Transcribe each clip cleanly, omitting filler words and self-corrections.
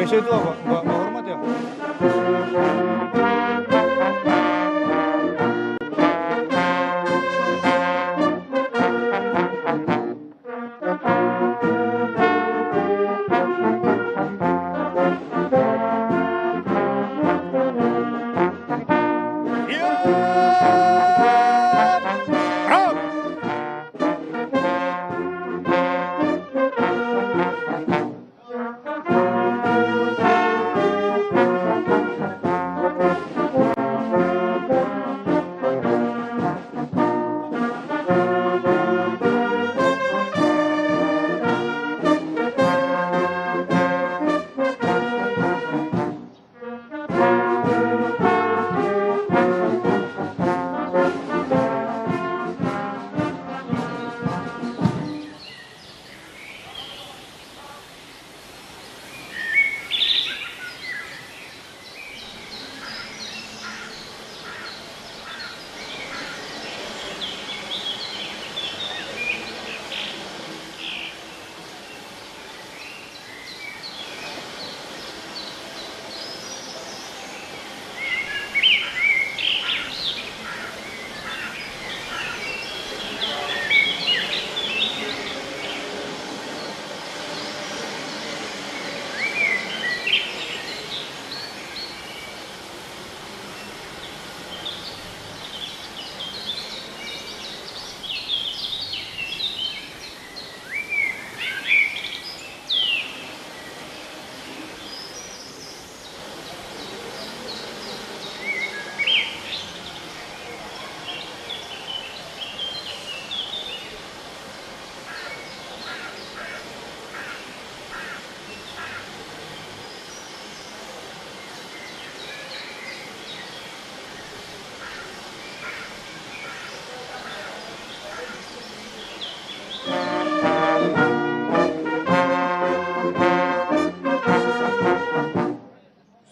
WC itu apa? Nggak hormat ya?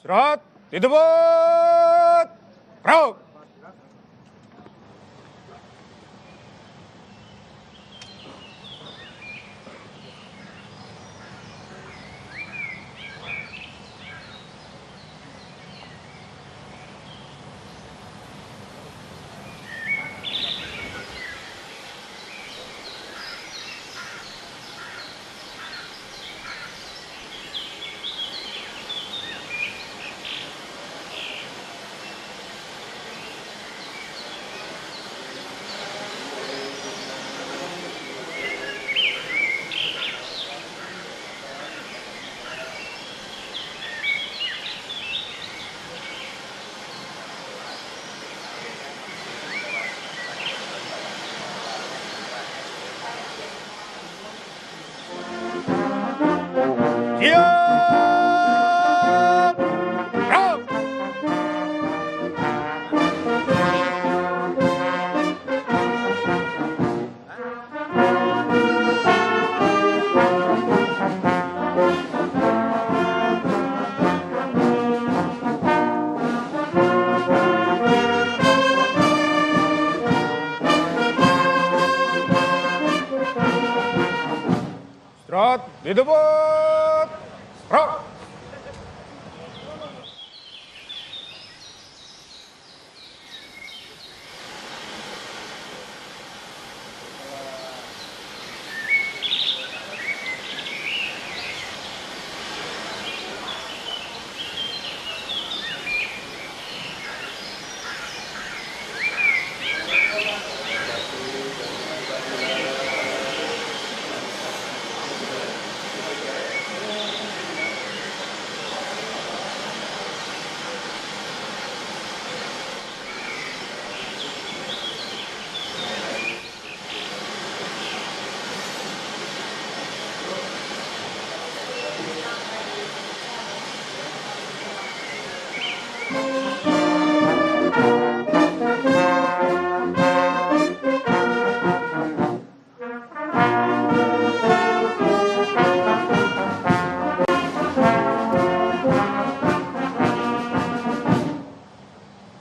Istirahat, di tempat, gerak. didebut. Rok.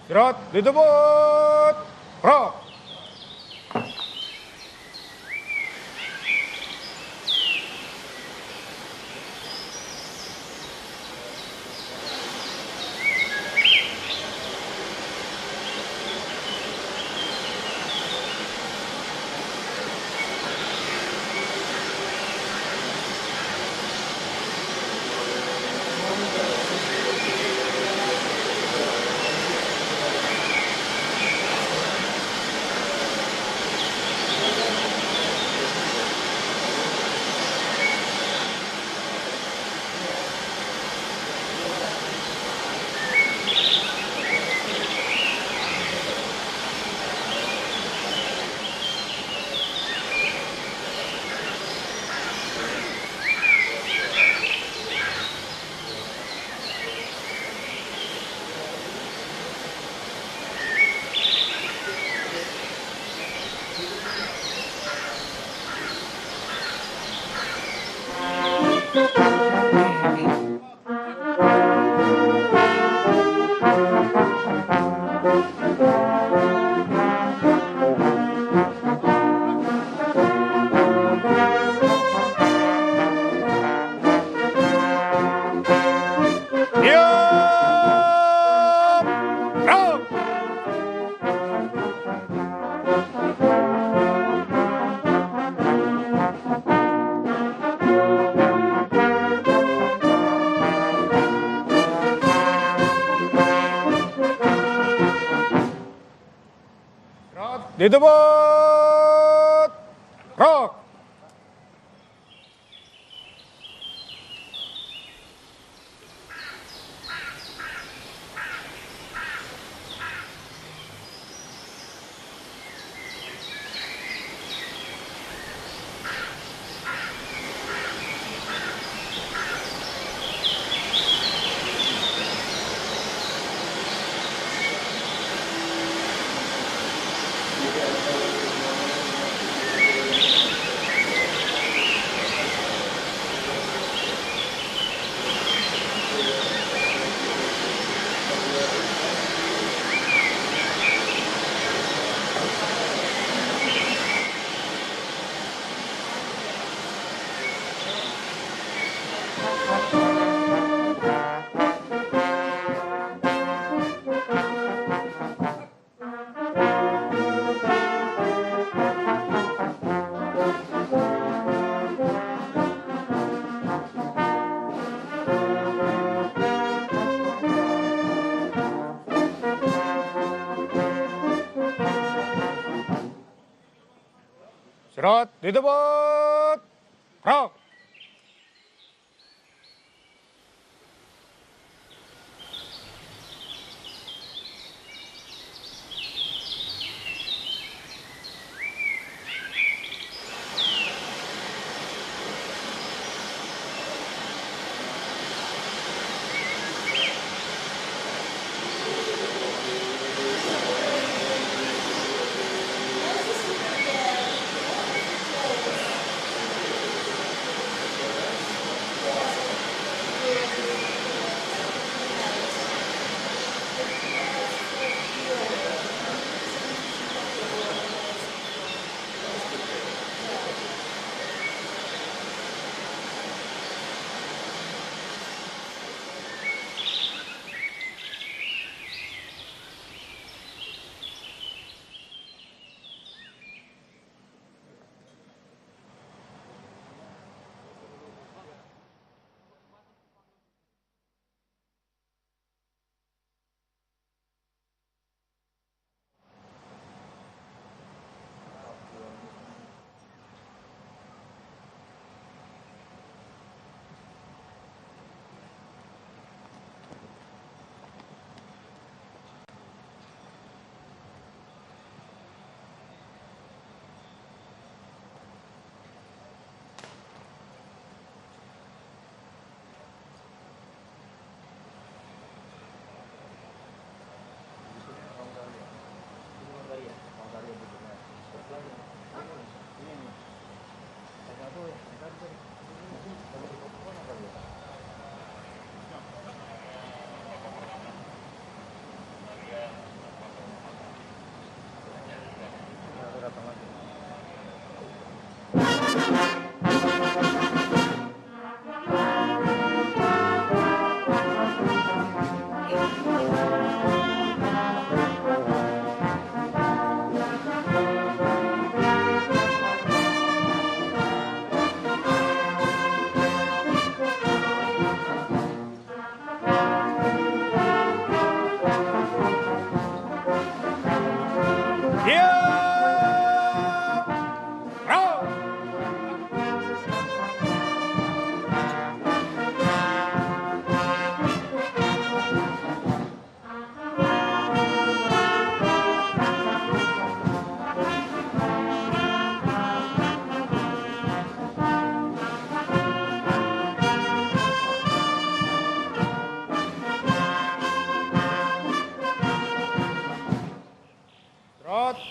Istirahat, didebut. Rok. Didebut. Rok. Istirahat, didebut. Rok.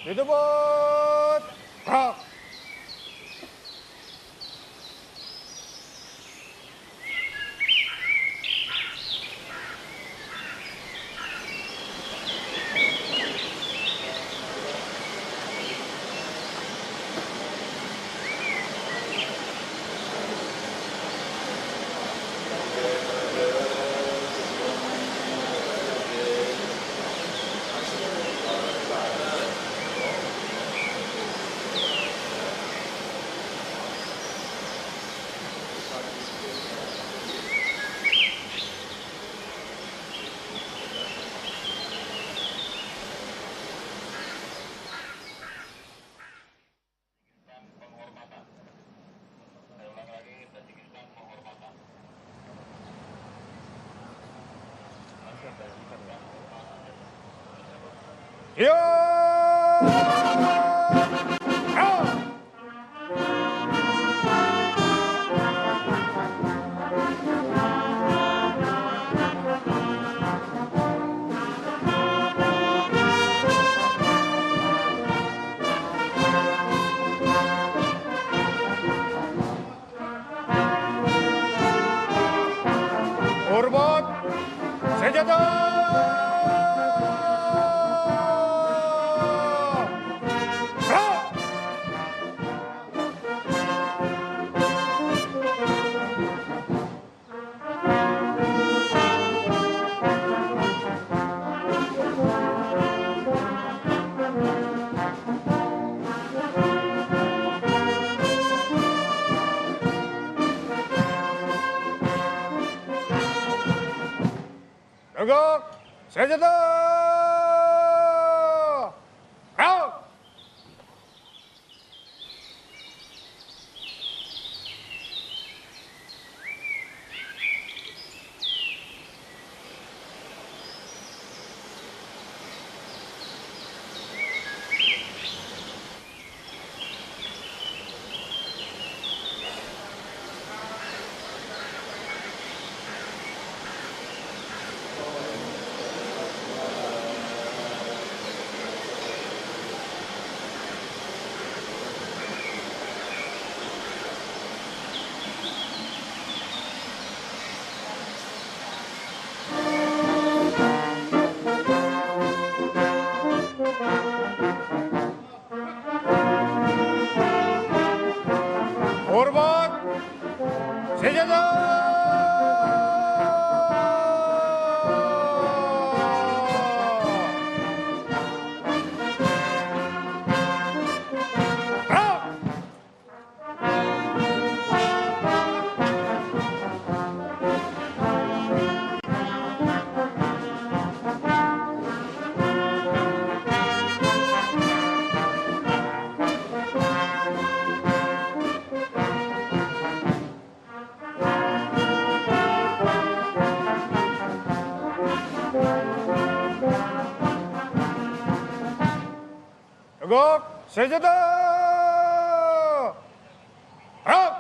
ditubuh, rok. Yo! Hormat senjata! Tegak, senjata! Gerak! Hormat senjata! Gerak! Tegak, senjata! Gerak!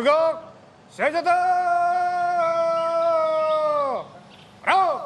결국 세자다. 라.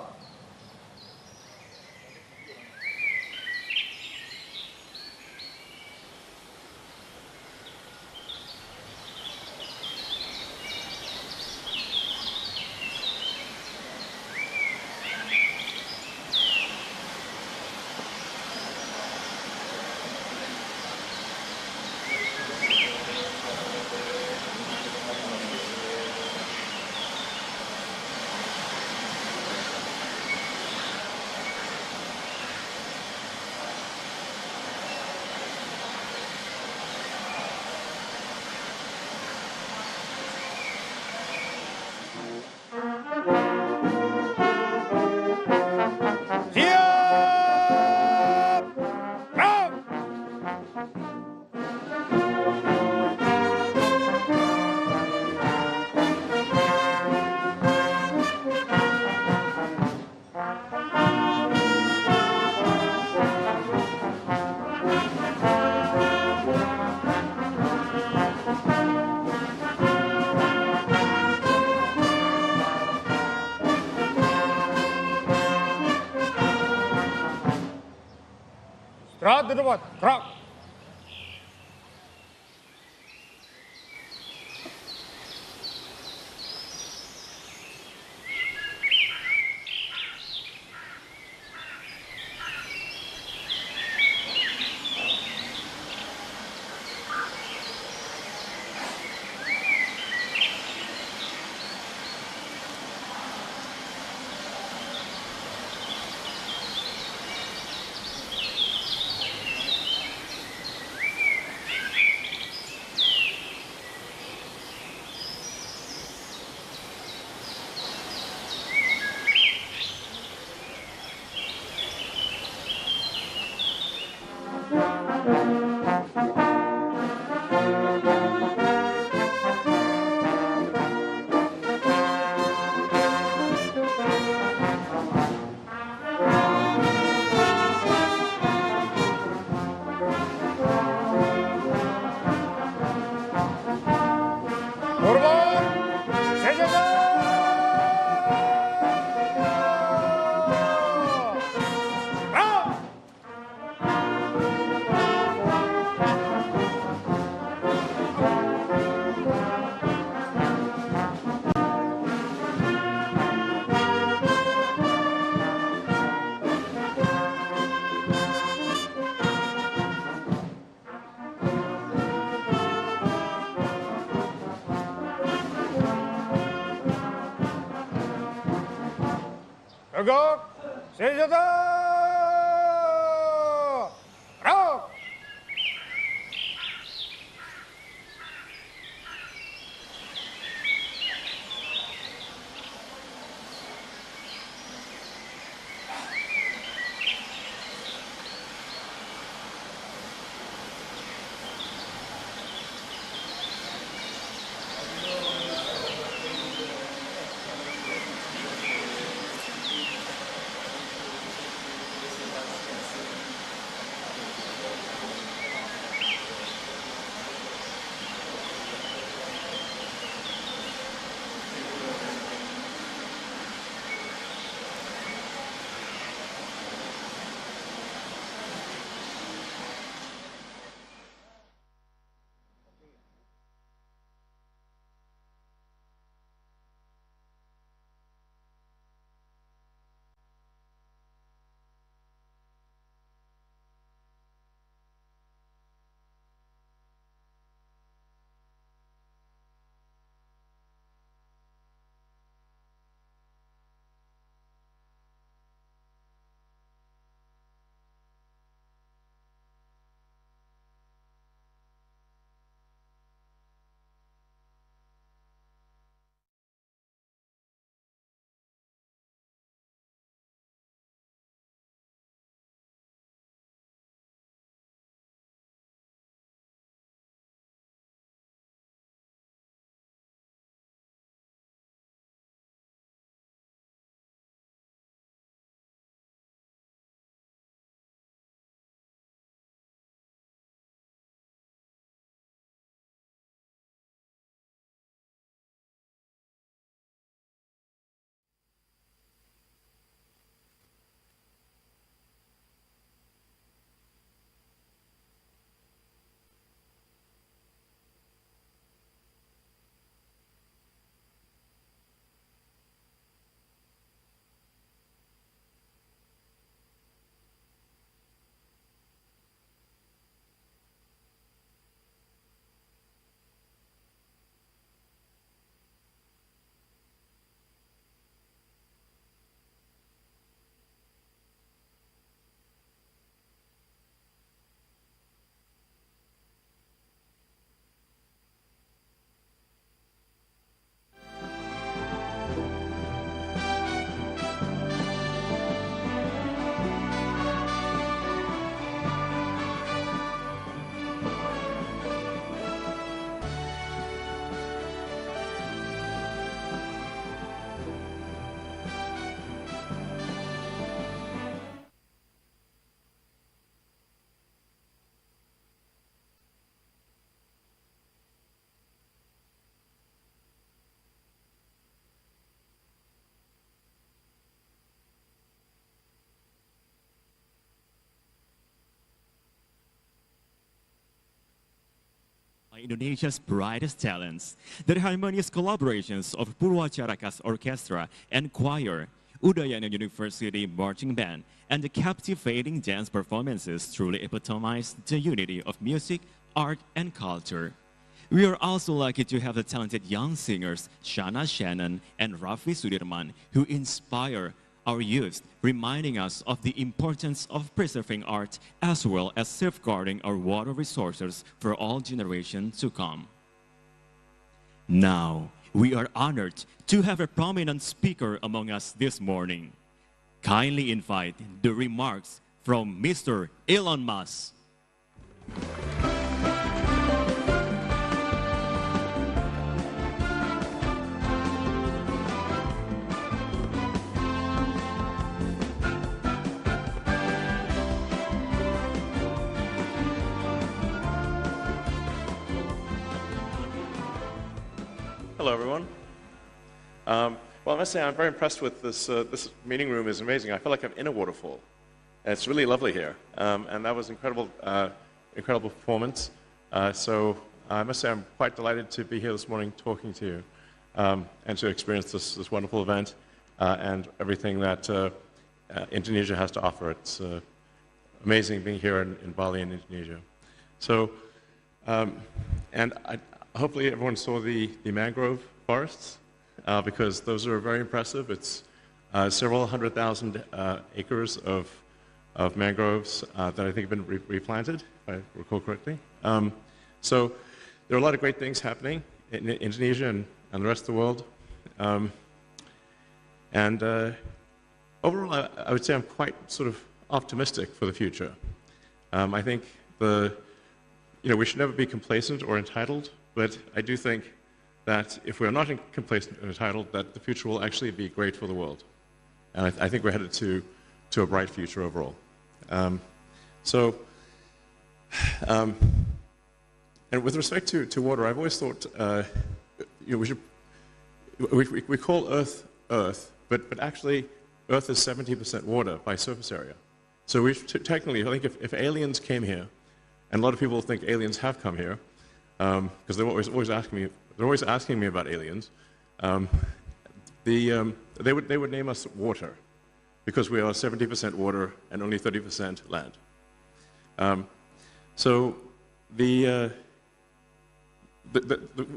Gerak di depan, gerak. 결국 세자다. 라. Indonesia's brightest talents, the harmonious collaborations of Purwacaraka's orchestra and choir, Udayana University marching band, and the captivating dance performances truly epitomize the unity of music, art, and culture. We are also lucky to have the talented young singers Shana Shannon and Raffi Sudirman who inspire our youth, reminding us of the importance of preserving art as well as safeguarding our water resources for all generations to come. Now, we are honored to have a prominent speaker among us this morning. Kindly invite the remarks from Mr. Elon Musk. Hello, everyone. Well, I must say I'm very impressed with this. This meeting room is amazing. I feel like I'm in a waterfall. And it's really lovely here, and that was incredible, incredible performance. So I must say I'm quite delighted to be here this morning talking to you and to experience this wonderful event and everything that Indonesia has to offer. It's amazing being here in Bali in Indonesia. So, hopefully everyone saw the mangrove forests, because those are very impressive. It's several 100,000 acres of mangroves that I think have been replanted, if I recall correctly. So there are a lot of great things happening in Indonesia and the rest of the world. Overall, I would say I'm quite sort of optimistic for the future. I think we should never be complacent or entitled. But I do think that if we're not complacent and entitled, that the future will actually be great for the world. And I think we're headed to a bright future overall. And with respect to water, I've always thought we call Earth Earth, but actually Earth is 70% water by surface area. So technically, I think if aliens came here, and a lot of people think aliens have come here, because they're always asking me about aliens. They would name us water, because we are 70% water and only 30% land.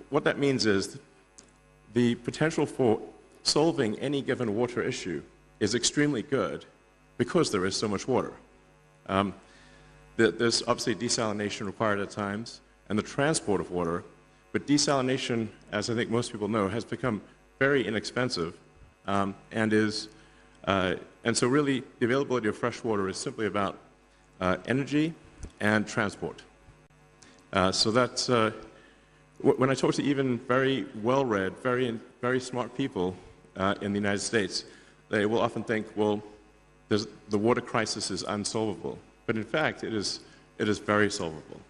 What that means is the potential for solving any given water issue is extremely good because there is so much water. There's obviously desalination required at times, and the transport of water, but desalination, as I think most people know, has become very inexpensive, and so really the availability of fresh water is simply about energy and transport. So that's when I talk to even very well-read, very smart people in the United States, they will often think, well, the water crisis is unsolvable, but in fact, it is very solvable.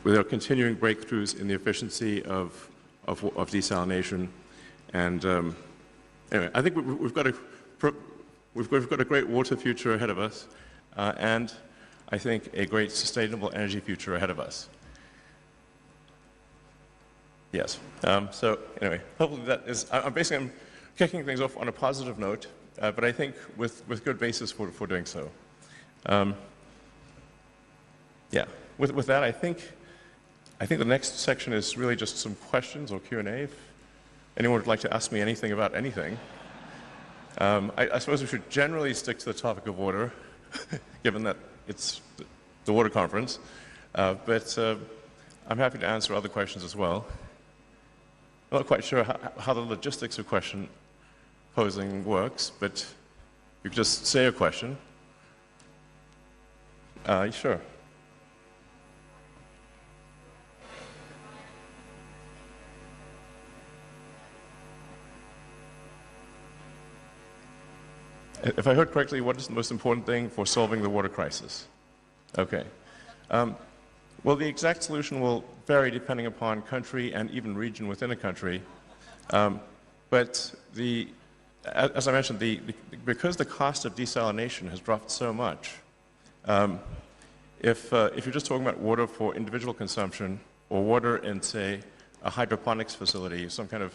There are continuing breakthroughs in the efficiency of desalination, and anyway, I think we've got a great water future ahead of us, and I think a great sustainable energy future ahead of us. Yes. So anyway, hopefully that is. I'm kicking things off on a positive note, but I think with good basis for doing so. Yeah. With that, I think the next section is really just some questions or Q&A. If anyone would like to ask me anything about anything, I suppose we should generally stick to the topic of water, given that it's the water conference. But I'm happy to answer other questions as well. I'm not quite sure how the logistics of question posing works, but you could just say a question. Sure. If I heard correctly, what is the most important thing for solving the water crisis? Okay. Well, the exact solution will vary depending upon country and even region within a country. But as I mentioned, because the cost of desalination has dropped so much, if you're just talking about water for individual consumption or water in, say, a hydroponics facility, some kind of,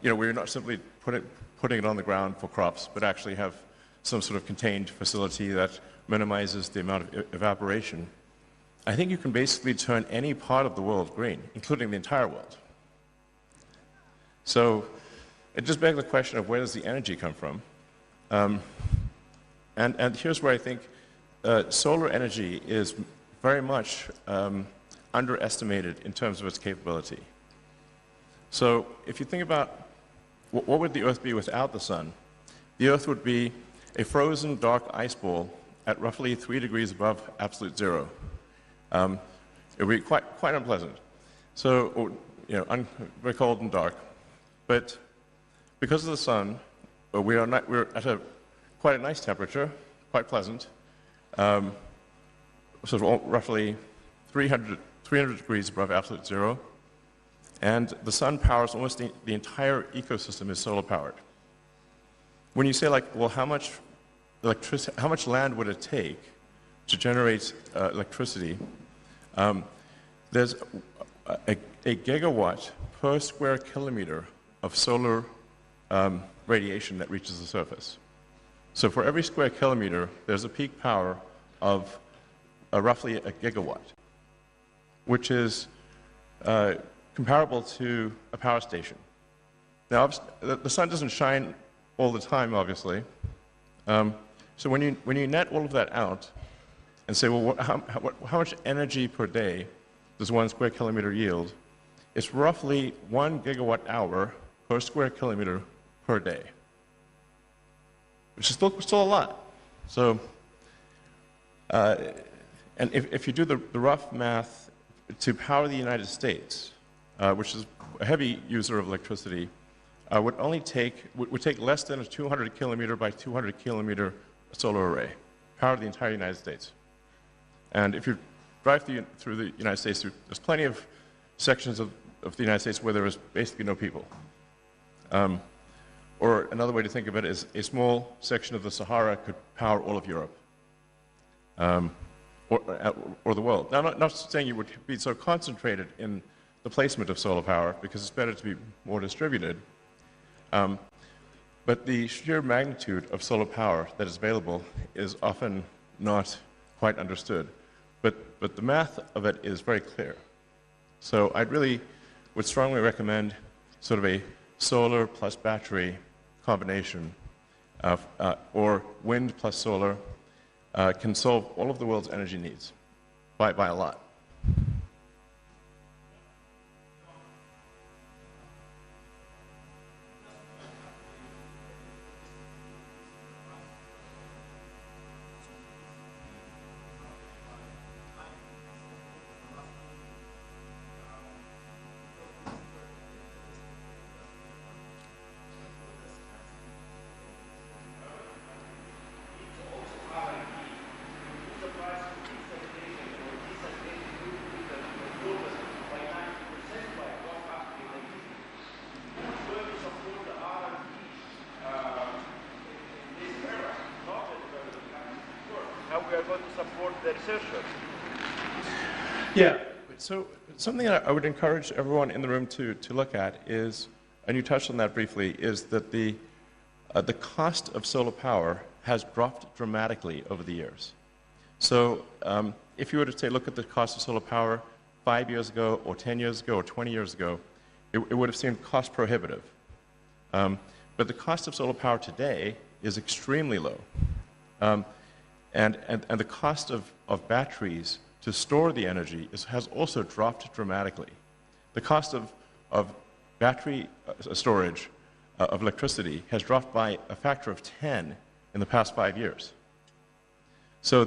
where you're not simply putting it on the ground for crops, but actually have some sort of contained facility that minimizes the amount of evaporation, I think you can basically turn any part of the world green, including the entire world. So it just begs the question of where does the energy come from? And here's where I think solar energy is very much underestimated in terms of its capability. So if you think about what would the Earth be without the sun, the Earth would be a frozen dark ice ball at roughly 3 degrees above absolute zero. It would be quite unpleasant. So, very cold and dark. But because of the sun, we're at quite a nice temperature, quite pleasant, sort of roughly 300 degrees above absolute zero. And the sun powers almost the entire ecosystem is solar powered. When you say, like, well, how much land would it take to generate electricity? There's a gigawatt per square kilometer of solar radiation that reaches the surface. So for every square kilometer, there's a peak power of roughly a gigawatt, which is comparable to a power station. Now, the sun doesn't shine all the time, obviously. So when you net all of that out and say, well, how much energy per day does 1 square kilometer yield? It's roughly 1 gigawatt hour per square kilometer per day, which is still a lot. So, and if you do the rough math to power the United States, which is a heavy user of electricity, would take less than a 200 kilometer by 200 kilometer solar array, power the entire United States. And if you drive through the United States, there's plenty of sections of the United States where there is basically no people. Or another way to think of it is a small section of the Sahara could power all of Europe, or the world. Now, not saying you would be so concentrated in the placement of solar power, because it's better to be more distributed. But the sheer magnitude of solar power that is available is often not quite understood. But the math of it is very clear. So I really would strongly recommend sort of a solar plus battery combination, or wind plus solar, can solve all of the world's energy needs by a lot. Yeah, so something that I would encourage everyone in the room to look at is, and you touched on that briefly, is that the cost of solar power has dropped dramatically over the years. So if you were to say, look at the cost of solar power 5 years ago, or 10 years ago, or 20 years ago, it would have seemed cost prohibitive. But the cost of solar power today is extremely low. And the cost of batteries to store the energy has also dropped dramatically. The cost of battery storage of electricity has dropped by a factor of 10 in the past 5 years. So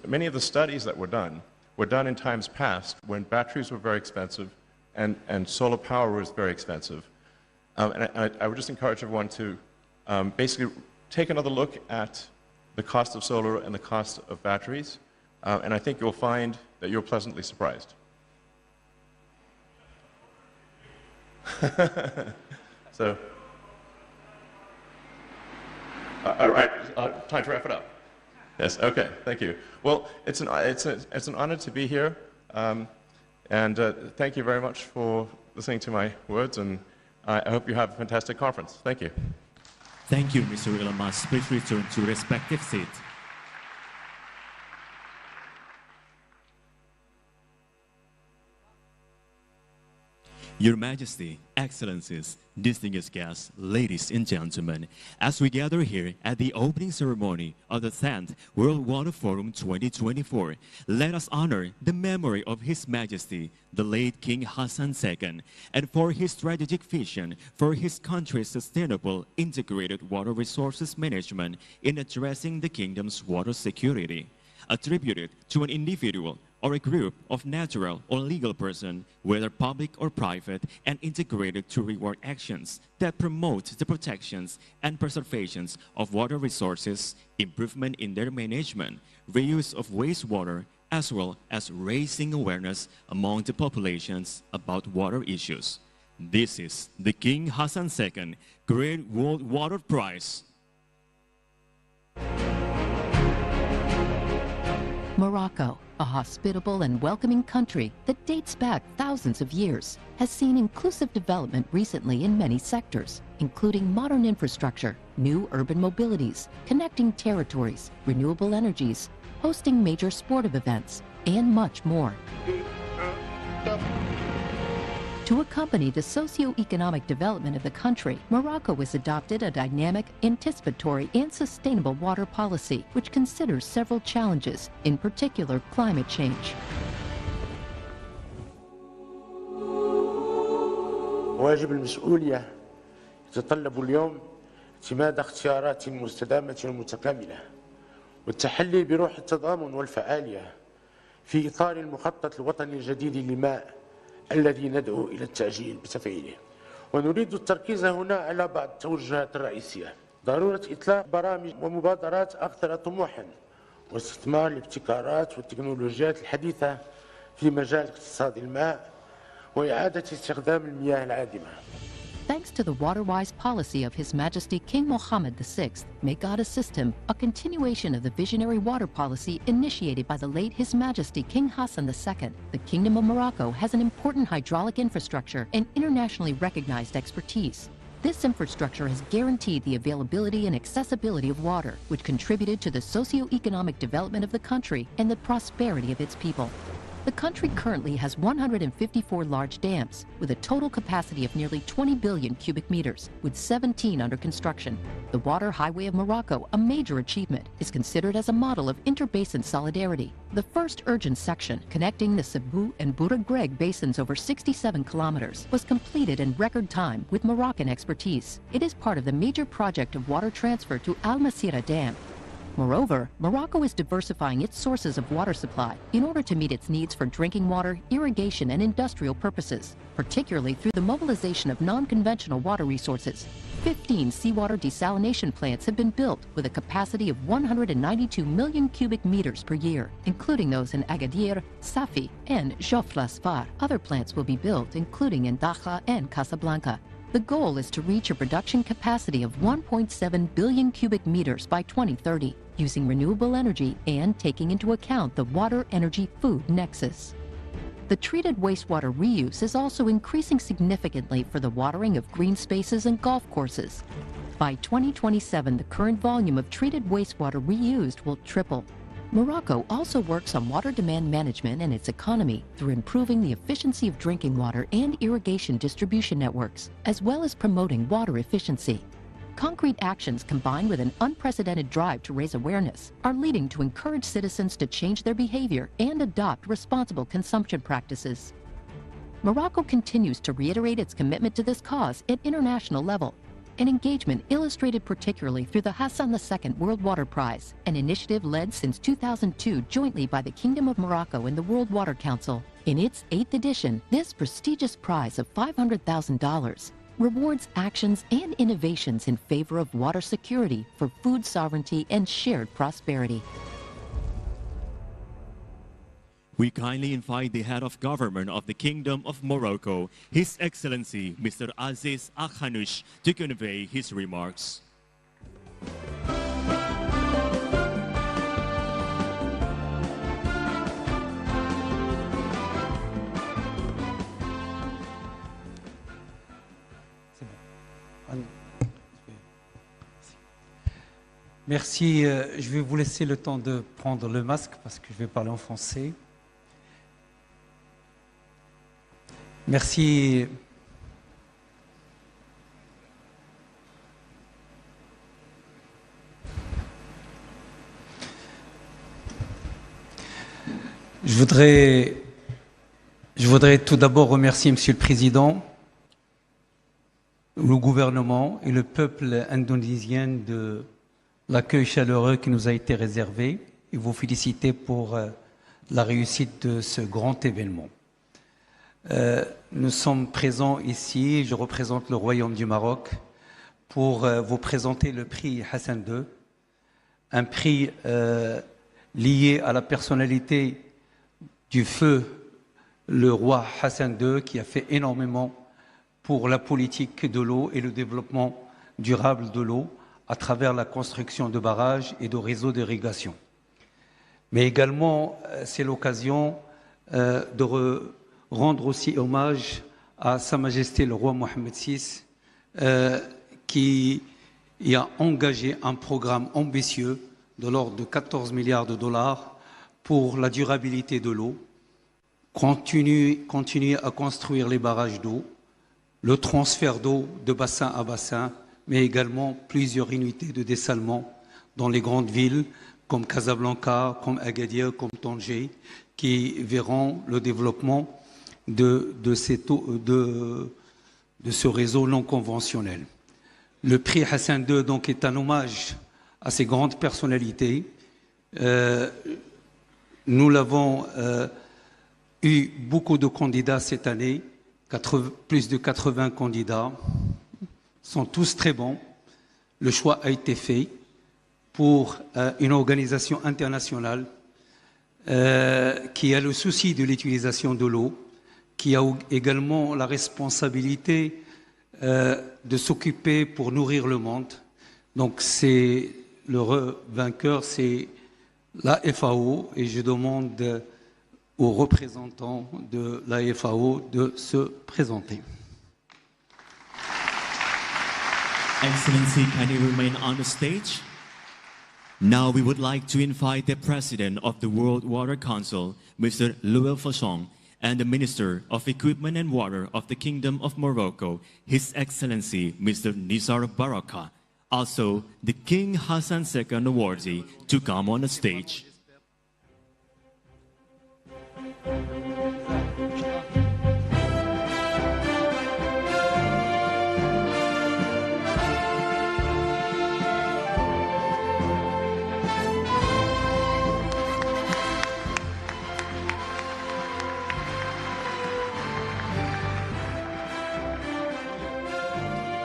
many of the studies that were done in times past when batteries were very expensive and solar power was very expensive. And I would just encourage everyone to basically take another look at the cost of solar and the cost of batteries, and I think you'll find that you're pleasantly surprised. So, all right, time to wrap it up. Yes, okay, thank you. Well, it's an honor to be here, and thank you very much for listening to my words, and I hope you have a fantastic conference. Thank you. Thank you, Mr. Ilmas. Please return to respective seat. Your Majesty, Excellencies, distinguished guests, ladies and gentlemen, as we gather here at the opening ceremony of the 10th World Water Forum 2024, let us honor the memory of His Majesty, the late King Hassan II, and for his strategic vision for his country's sustainable integrated water resources management in addressing the kingdom's water security. Attributed to an individual or a group of natural or legal person, whether public or private, and integrated to reward actions that promote the protections and preservations of water resources, improvement in their management, reuse of wastewater, as well as raising awareness among the populations about water issues. This is the King Hassan II Great World Water Prize. Morocco, a hospitable and welcoming country that dates back thousands of years, has seen inclusive development recently in many sectors, including modern infrastructure, new urban mobilities, connecting territories, renewable energies, hosting major sportive events, and much more. To accompany the socio-economic development of the country, Morocco has adopted a dynamic, anticipatory, and sustainable water policy, which considers several challenges, in particular climate change. واجب المسؤولية يتطلب اليوم اعتماد اختيارات مستدامة ومتكاملة والتحلي بروح التضامن والفعالية في إطار المخطط الوطني الجديد للماء الذي ندعو إلى التعجيل بتفعيله. ونريد التركيز هنا على بعض التوجهات الرئيسية: ضرورة إطلاق برامج ومبادرات أكثر طموحا واستثمار الابتكارات والتكنولوجيات الحديثة في مجال اقتصاد الماء وإعادة استخدام المياه العادمة. Thanks to the water-wise policy of His Majesty King Mohammed VI, may God assist him, a continuation of the visionary water policy initiated by the late His Majesty King Hassan II, the Kingdom of Morocco has an important hydraulic infrastructure and internationally recognized expertise. This infrastructure has guaranteed the availability and accessibility of water, which contributed to the socio-economic development of the country and the prosperity of its people. The country currently has 154 large dams, with a total capacity of nearly 20 billion cubic meters, with 17 under construction. The Water Highway of Morocco, a major achievement, is considered as a model of interbasin solidarity. The first urgent section, connecting the Sambut and Bouragreg basins over 67 kilometers, was completed in record time with Moroccan expertise. It is part of the major project of water transfer to Al Masira Dam. Moreover, Morocco is diversifying its sources of water supply in order to meet its needs for drinking water, irrigation, and industrial purposes, particularly through the mobilization of non-conventional water resources. 15 seawater desalination plants have been built with a capacity of 192 million cubic meters per year, including those in Agadir, Safi, and Jofla-Sfar. Other plants will be built, including in Dakhla and Casablanca. The goal is to reach a production capacity of 1.7 billion cubic meters by 2030, using renewable energy and taking into account the water-energy-food nexus. The treated wastewater reuse is also increasing significantly for the watering of green spaces and golf courses. By 2027, the current volume of treated wastewater reused will triple. Morocco also works on water demand management and its economy through improving the efficiency of drinking water and irrigation distribution networks, as well as promoting water efficiency. Concrete actions combined with an unprecedented drive to raise awareness are leading to encourage citizens to change their behavior and adopt responsible consumption practices. Morocco continues to reiterate its commitment to this cause at international level, an engagement illustrated particularly through the Hassan II World Water Prize, an initiative led since 2002 jointly by the Kingdom of Morocco and the World Water Council. In its 8th edition, this prestigious prize of $500,000 rewards actions and innovations in favor of water security for food sovereignty and shared prosperity. We kindly invite the head of government of the Kingdom of Morocco, His Excellency Mr. Aziz Al-Khanouch, to convey his remarks. Merci. Je vais vous laisser le temps de prendre le masque parce que je vais parler en français. Merci. Je voudrais tout d'abord remercier Monsieur le Président, le gouvernement et le peuple indonésien de l'accueil chaleureux qui nous a été réservé et vous féliciter pour la réussite de ce grand événement. Nous sommes présents ici, je représente le Royaume du Maroc, pour vous présenter le prix Hassan II, un prix lié à la personnalité du feu, le roi Hassan II, qui a fait énormément pour la politique de l'eau et le développement durable de l'eau à travers la construction de barrages et de réseaux d'irrigation. Mais également, c'est l'occasion de rendre aussi hommage à Sa Majesté le roi Mohammed VI, qui a engagé un programme ambitieux de l'ordre de 14 milliards de dollars pour la durabilité de l'eau, continuer à construire les barrages d'eau, le transfert d'eau de bassin à bassin, mais également plusieurs unités de dessalement dans les grandes villes comme Casablanca, comme Agadir, comme Tanger, qui verront le développement de ce réseau non conventionnel. Le prix Hassan II donc, est un hommage à ces grandes personnalités. Nous l'avons eu beaucoup de candidats cette année, plus de 80 candidats, sont tous très bons. Le choix a été fait pour une organisation internationale qui a le souci de l'utilisation de l'eau, qui a également la responsabilité de s'occuper pour nourrir le monde. Donc c'est le vainqueur, c'est la FAO, et je demande aux représentants de la FAO de se présenter. Excellency, can you remain on the stage? Now we would like to invite the President of the World Water Council, Mr. Louis Fauchon, and the Minister of Equipment and Water of the Kingdom of Morocco, His Excellency Mr. Nizar Baraka, also the King Hassan II awardee, to come on the stage.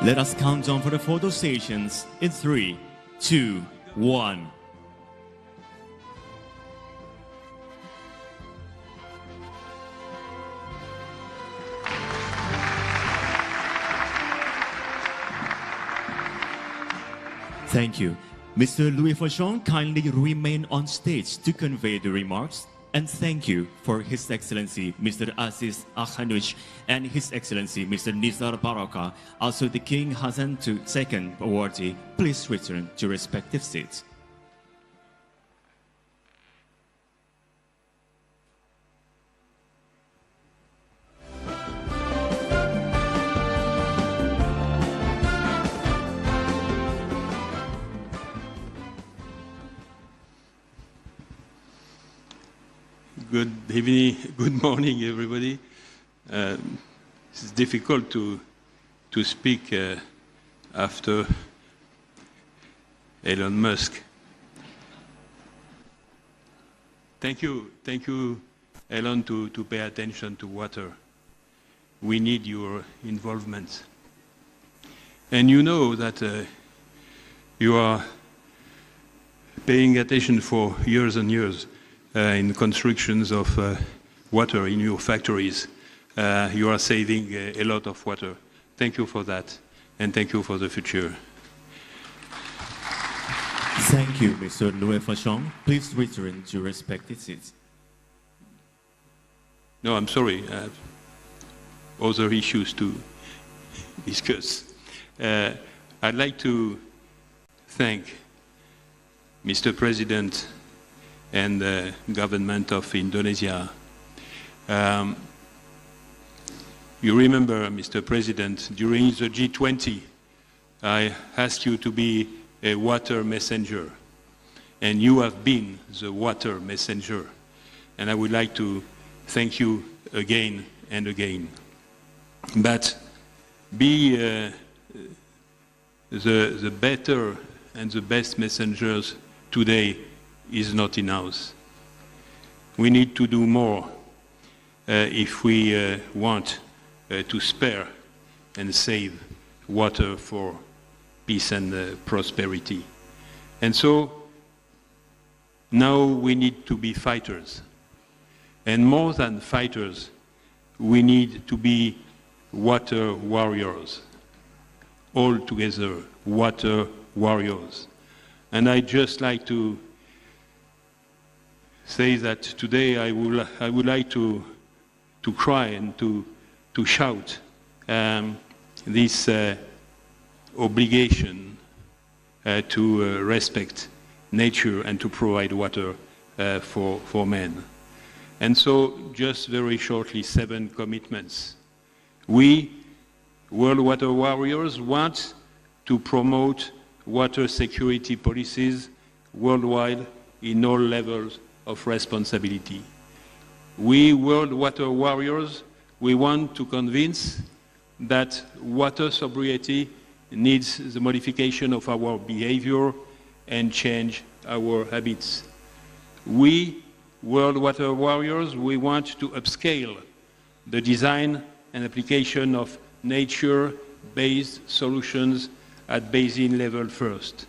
Let us count down for the photo stations in 3, 2, 1. Thank you. Mr. Louis Fauchon, kindly remain on stage to convey the remarks. And thank you for His Excellency Mr. Aziz Akhanush and His Excellency Mr. Nizar Baraka, also the King Hassan II awardee. Please return to respective seats. Good evening, good morning, everybody. It's difficult to speak after Elon Musk. Thank you, Elon, to pay attention to water. We need your involvement. And you know that you are paying attention for years and years in constructions of water in your factories. You are saving a lot of water. Thank you for that, and thank you for the future. Thank you, Mr. Louis Fauchon. Please return to respective seats. No, I'm sorry. I have other issues to discuss. I'd like to thank Mr. President and the government of Indonesia. You remember, Mr. President, during the G20, I asked you to be a water messenger, and you have been the water messenger. And I would like to thank you again and again. But be the better and the best messengers today is not enough. We need to do more if we want to spare and save water for peace and prosperity. And so now we need to be fighters. And more than fighters, we need to be water warriors. All together, water warriors. And I'd just like to say that today I would like to cry and to shout this obligation to respect nature and to provide water for men. And so, just very shortly, 7 commitments. We, World Water Warriors, want to promote water security policies worldwide in all levels of responsibility. We, World Water Warriors, we want to convince that water sobriety needs the modification of our behavior and change our habits. We, World Water Warriors, we want to upscale the design and application of nature-based solutions at basin level first.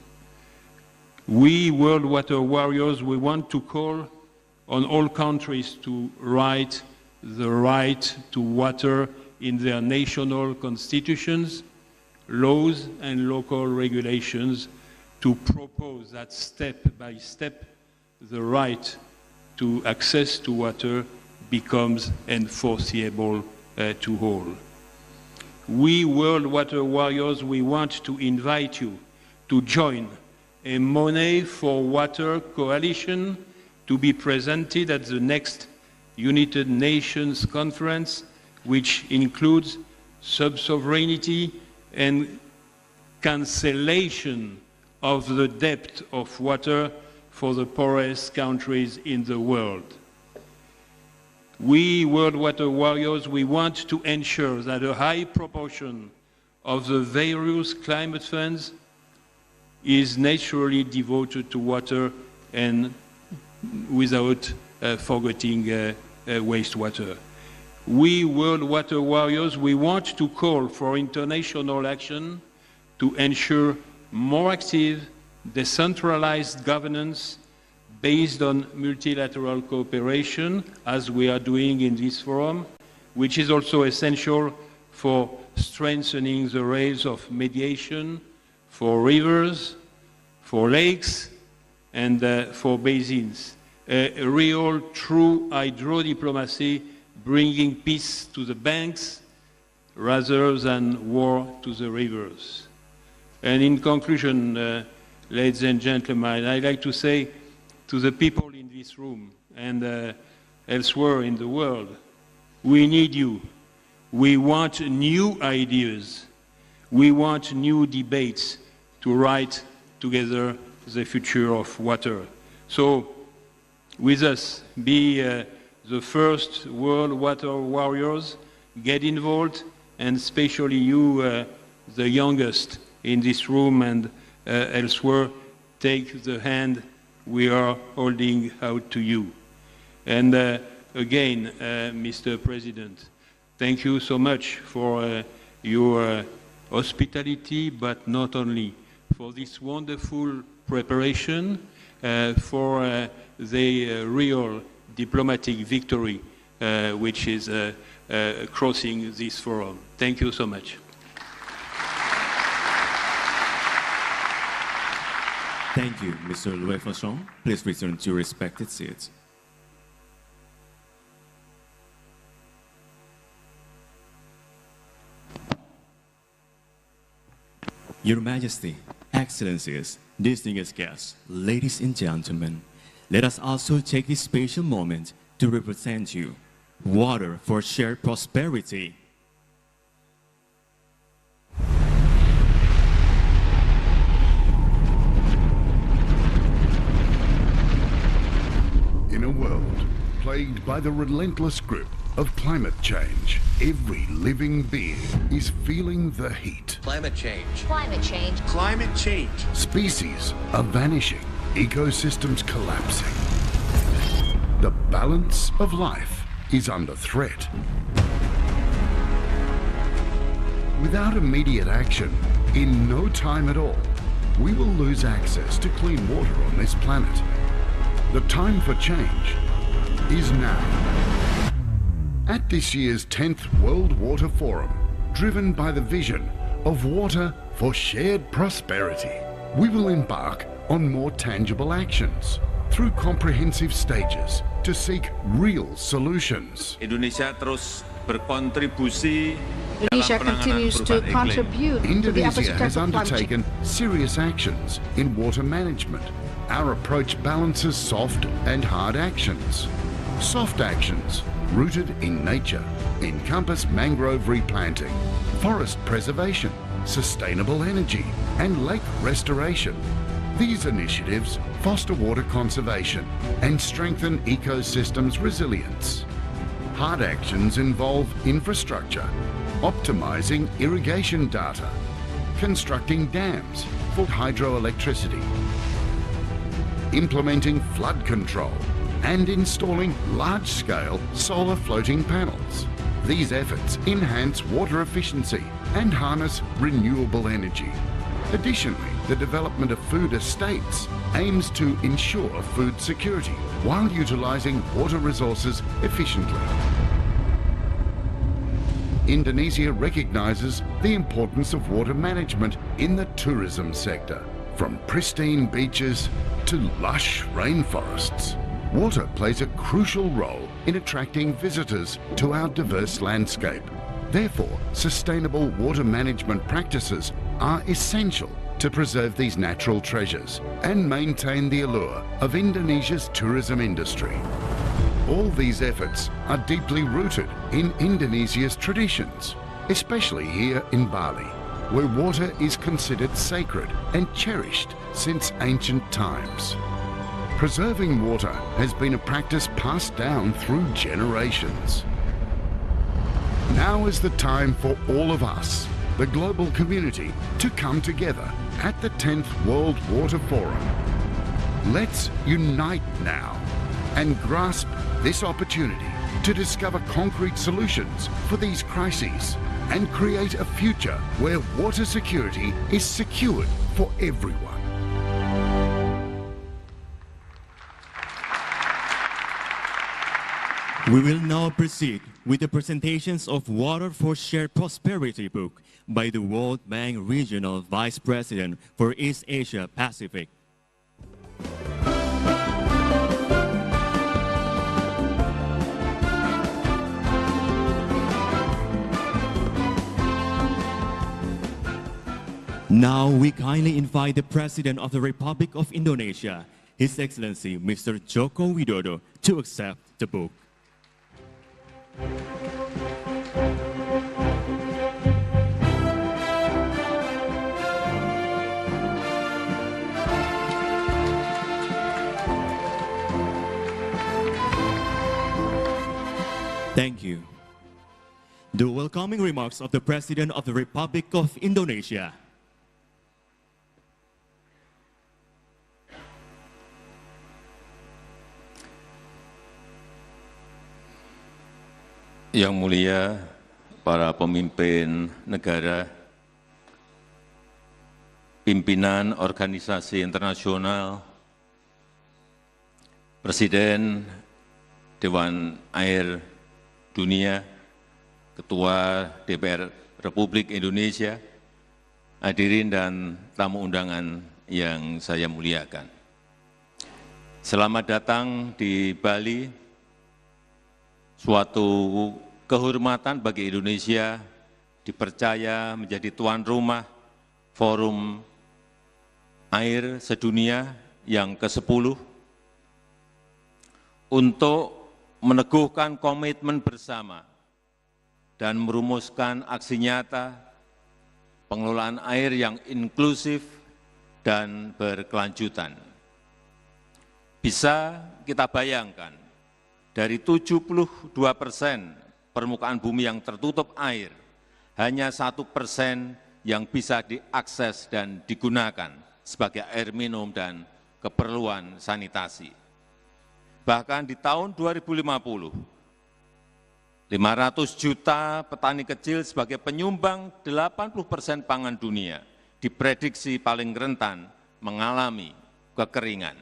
We, World Water Warriors, we want to call on all countries to write the right to water in their national constitutions, laws, and local regulations to propose that step by step the right to access to water becomes enforceable to all. We, World Water Warriors, we want to invite you to join a Money for Water coalition to be presented at the next United Nations Conference, which includes sub-sovereignty and cancellation of the debt of water for the poorest countries in the world. We, World Water Warriors, we want to ensure that a high proportion of the various climate funds is naturally devoted to water and without forgetting wastewater. We, World Water Warriors, we want to call for international action to ensure more active, decentralized governance based on multilateral cooperation, as we are doing in this forum, which is also essential for strengthening the rails of mediation for rivers, for lakes, and for basins. A real, true hydro-diplomacy bringing peace to the banks rather than war to the rivers. And in conclusion, ladies and gentlemen, I'd like to say to the people in this room and elsewhere in the world, we need you. We want new ideas. We want new debates to write together the future of water. So, with us, be the first World Water Warriors, get involved, and especially you, the youngest in this room and elsewhere, take the hand we are holding out to you. And again, Mr. President, thank you so much for your hospitality, but not only, for this wonderful preparation, for the real diplomatic victory which is crossing this forum. Thank you so much. Thank you, Mr. Louis Fauchon. Please return to your respected seats. Your Majesty, Excellencies, distinguished guests, ladies and gentlemen, let us also take this special moment to represent you. Water for shared prosperity. In a world plagued by the relentless grip of climate change, every living being is feeling the heat. Climate change. Climate change. Climate change. Species are vanishing, ecosystems collapsing. The balance of life is under threat. Without immediate action, in no time at all, we will lose access to clean water on this planet. The time for change is now. At this year's 10th World Water Forum, driven by the vision of water for shared prosperity, we will embark on more tangible actions through comprehensive stages to seek real solutions. Indonesia terus berkontribusi. Indonesia continues to contribute to the Indonesia efforts has of climate change. undertaken serious actions in water management. Our approach balances soft and hard actions. Soft actions, rooted in nature, encompass mangrove replanting, forest preservation, sustainable energy, and lake restoration. These initiatives foster water conservation and strengthen ecosystems' resilience. Hard actions involve infrastructure, optimizing irrigation data, constructing dams for hydroelectricity, implementing flood control, and installing large-scale solar floating panels. These efforts enhance water efficiency and harness renewable energy. Additionally, the development of food estates aims to ensure food security while utilizing water resources efficiently. Indonesia recognizes the importance of water management in the tourism sector. From pristine beaches to lush rainforests, water plays a crucial role in attracting visitors to our diverse landscape. Therefore, sustainable water management practices are essential to preserve these natural treasures and maintain the allure of Indonesia's tourism industry. All these efforts are deeply rooted in Indonesia's traditions, especially here in Bali, where water is considered sacred and cherished since ancient times. Preserving water has been a practice passed down through generations. Now is the time for all of us, the global community, to come together at the 10th World Water Forum. Let's unite now and grasp this opportunity to discover concrete solutions for these crises and create a future where water security is secured for everyone. We will now proceed with the presentations of Water for Shared Prosperity book by the World Bank Regional Vice President for East Asia Pacific. Now we kindly invite the President of the Republic of Indonesia, His Excellency Mr. Joko Widodo, to accept the book. Thank you. The welcoming remarks of the President of the Republic of Indonesia. Yang mulia para pemimpin negara, pimpinan organisasi internasional, Presiden Dewan Air Dunia, Ketua DPR Republik Indonesia, hadirin dan tamu undangan yang saya muliakan. Selamat datang di Bali, suatu kehormatan bagi Indonesia dipercaya menjadi tuan rumah Forum air sedunia yang ke-10 untuk meneguhkan komitmen bersama dan merumuskan aksi nyata pengelolaan air yang inklusif dan berkelanjutan. Bisa kita bayangkan, dari 72% permukaan bumi yang tertutup air, hanya 1% yang bisa diakses dan digunakan sebagai air minum dan keperluan sanitasi. Bahkan di tahun 2050, 500 juta petani kecil sebagai penyumbang 80% pangan dunia diprediksi paling rentan mengalami kekeringan.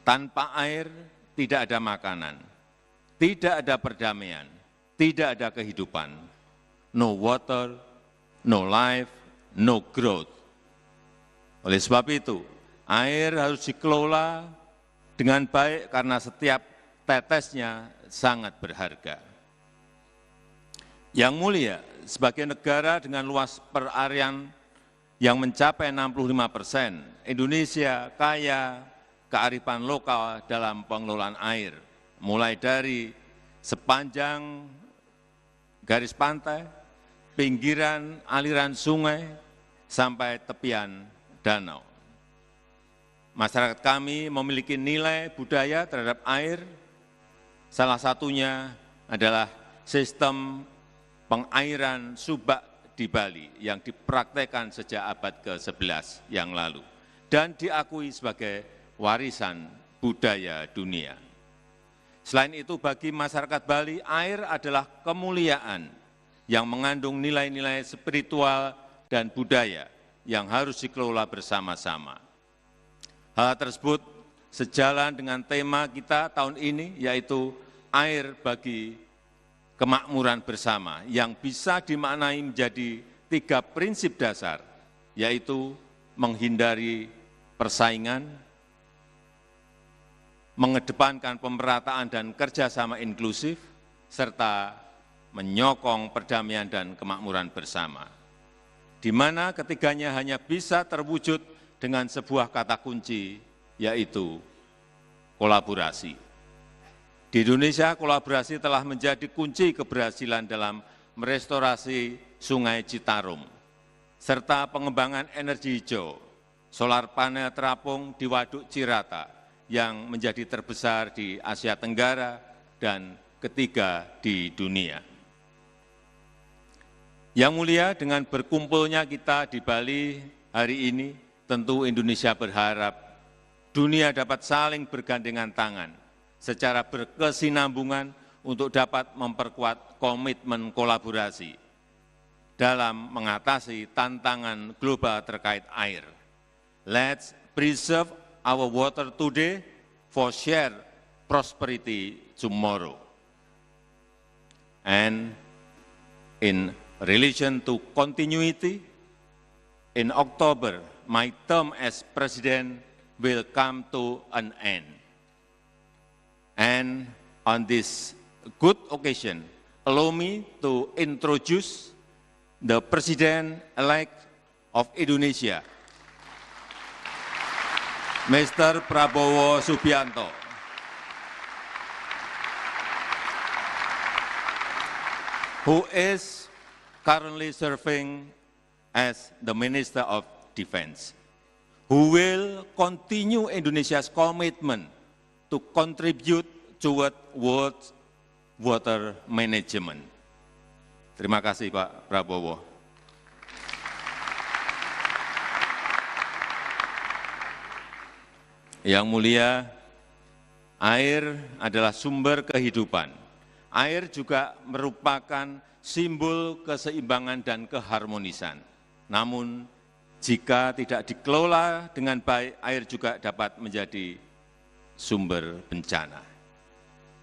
Tanpa air tidak ada makanan, tidak ada perdamaian, tidak ada kehidupan. No water, no life, no growth. Oleh sebab itu, air harus dikelola dengan baik karena setiap tetesnya sangat berharga. Yang mulia, sebagai negara dengan luas perarian yang mencapai 65%, Indonesia kaya kearifan lokal dalam pengelolaan air, mulai dari sepanjang garis pantai, pinggiran aliran sungai, sampai tepian danau. Masyarakat kami memiliki nilai budaya terhadap air, salah satunya adalah sistem pengairan subak di Bali yang dipraktekkan sejak abad ke-11 yang lalu dan diakui sebagai warisan budaya dunia. Selain itu, bagi masyarakat Bali, air adalah kemuliaan yang mengandung nilai-nilai spiritual dan budaya yang harus dikelola bersama-sama. Hal tersebut sejalan dengan tema kita tahun ini, yaitu air bagi kemakmuran bersama, yang bisa dimaknai menjadi 3 prinsip dasar, yaitu menghindari persaingan, mengedepankan pemerataan dan kerjasama inklusif, serta menyokong perdamaian dan kemakmuran bersama, di mana ketiganya hanya bisa terwujud dengan sebuah kata kunci, yaitu kolaborasi. Di Indonesia, kolaborasi telah menjadi kunci keberhasilan dalam merestorasi Sungai Citarum, serta pengembangan energi hijau, solar panel terapung di Waduk Cirata, yang menjadi terbesar di Asia Tenggara dan ketiga di dunia. Yang mulia, dengan berkumpulnya kita di Bali hari ini, tentu Indonesia berharap dunia dapat saling bergandengan tangan secara berkesinambungan untuk dapat memperkuat komitmen kolaborasi dalam mengatasi tantangan global terkait air. Let's preserve our water today for shared prosperity tomorrow. And in relation to continuity, in October, my term as President will come to an end. And on this good occasion, allow me to introduce the President-elect of Indonesia, Mr. Prabowo Subianto. Who is currently serving as the Minister of Defense, who will continue Indonesia's commitment to contribute toward world water management. Terima kasih Pak Prabowo. Yang mulia, air adalah sumber kehidupan. Air juga merupakan simbol keseimbangan dan keharmonisan. Namun, jika tidak dikelola dengan baik, air juga dapat menjadi sumber bencana.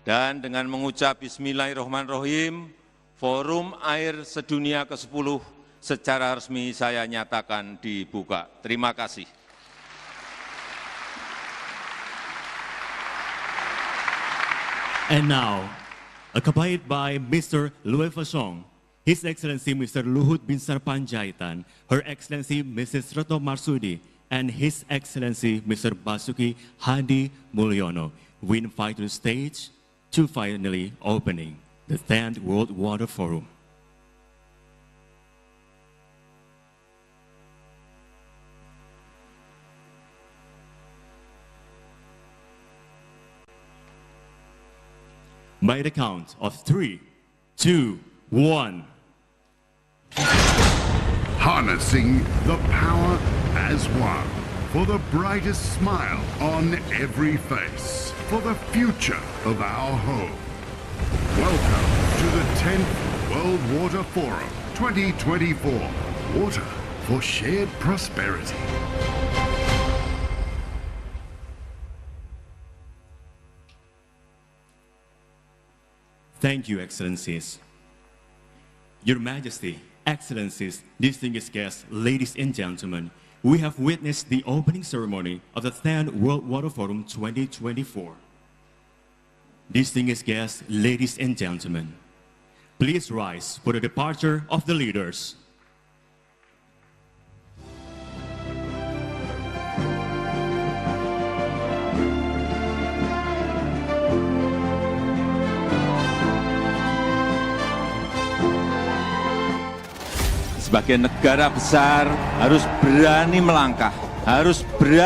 Dan dengan mengucap Bismillahirrahmanirrahim, Forum Air Sedunia ke-10 secara resmi saya nyatakan dibuka. Terima kasih. And now, accompanied by Mr. Louis Fasong, His Excellency Mr. Luhut Binsar Panjaitan, Her Excellency Mrs. Retno Marsudi, and His Excellency Mr. Basuki Hadi Mulyono, we invite to the stage to finally opening the 10th World Water Forum. By the count of 3, 2, 1. Harnessing the power as one. For the brightest smile on every face. For the future of our home. Welcome to the 10th World Water Forum 2024. Water for shared prosperity. Thank you, Excellencies. Your Majesty, Excellencies, distinguished guests, ladies and gentlemen, we have witnessed the opening ceremony of the 10th World Water Forum 2024. Distinguished guests, ladies and gentlemen, please rise for the departure of the leaders. Sebagai negara besar harus berani melangkah, harus berani